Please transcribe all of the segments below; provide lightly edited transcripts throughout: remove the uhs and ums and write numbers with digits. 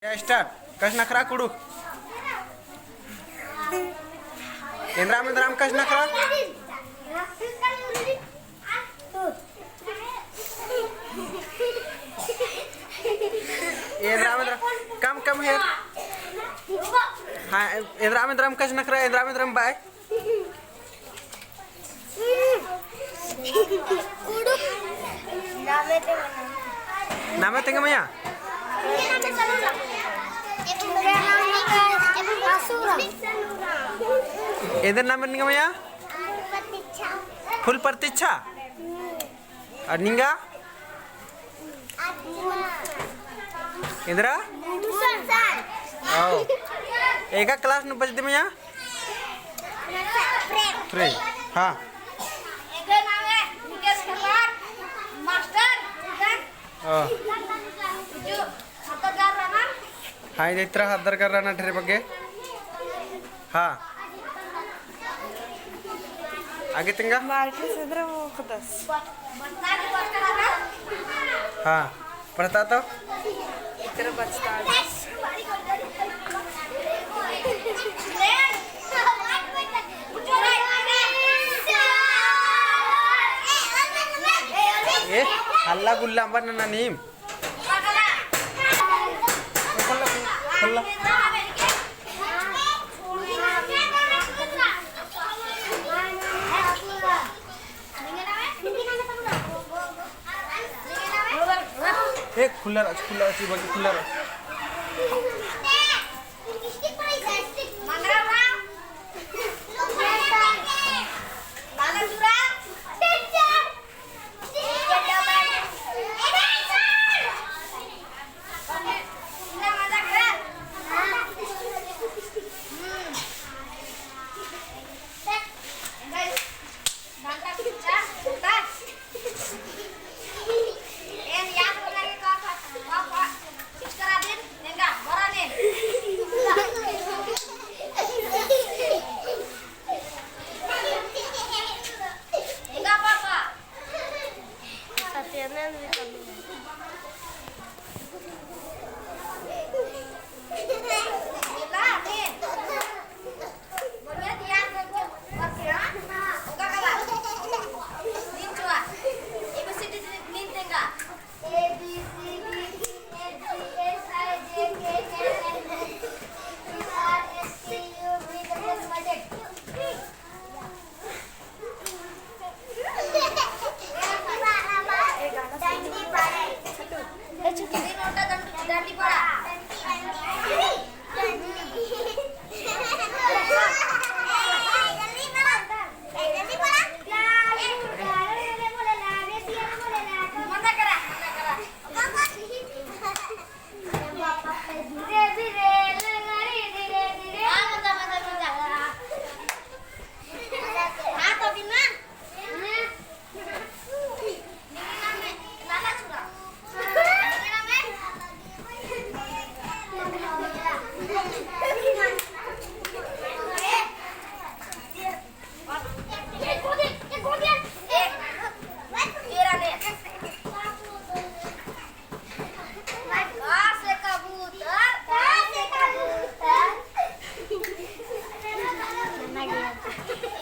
Ya start. Kas nakra kurukh. Indram kas nakra. Indram come here. Ha Indram kas nakra. Indram bye. Kurukh. Nama tengah maya. इधर नाम निंगा मया full प्रतीक्षा और निंगा इधर आओ एक class नु बजते मया फ्रेंड हाँ हाँ इधर इतना खद्दर कर रहा ना ठहरे बगे हाँ आगे तिंगा हाँ पढ़ता तो ये हल्ला गुल्ला बनना नीम खोला एक खुला सी बाकी खुला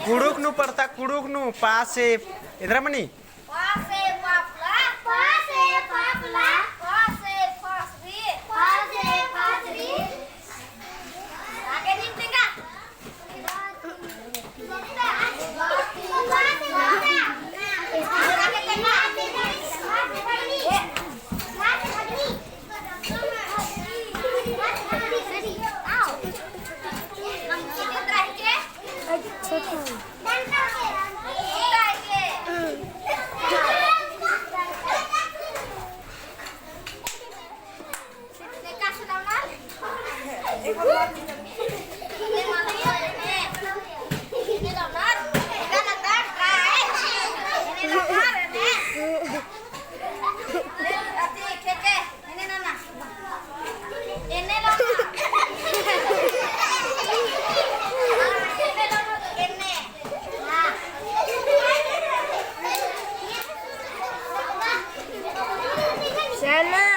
कुरुख नु पड़ता कुरुख नु पास से इधर मनी पासे पापला पासे पासरी आगे निकलेगा Sana.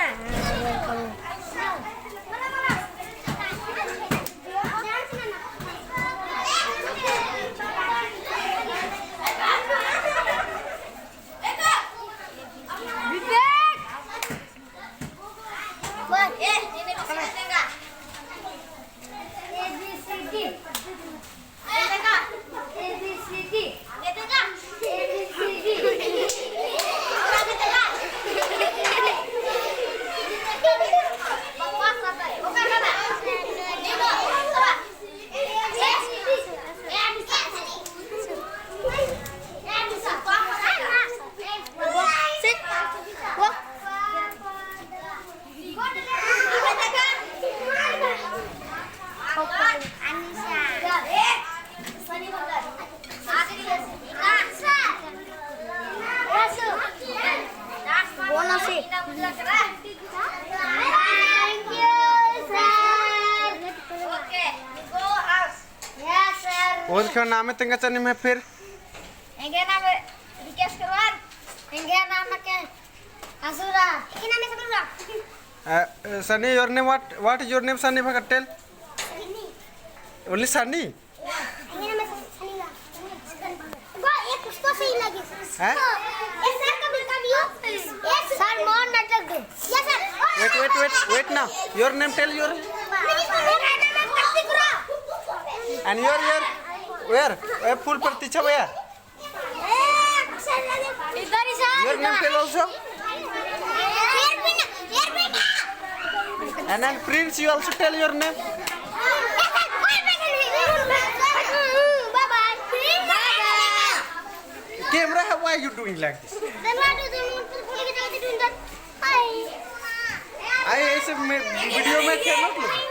और क्या नाम है तेरा चने में फिर Enggak nama dikes keluar. Enggak nama ke Asura. Ini nama Asura. Sunny, your name what is your name Sunny Bhagatel? Ini. Only Sunny? Ini nama Sunny lah. Gua एक उसको सही लगी. हैं? Yes sir कभी हो? Yes sir more natak do. Yes sir. Wait now. Your name tell your and your where full Praticha where? इधर ही sir. Your name tell also? And then Prince, you also tell your name. Bye-bye. Camera, why are you doing like this? I ऐसे video में क्या मतलब?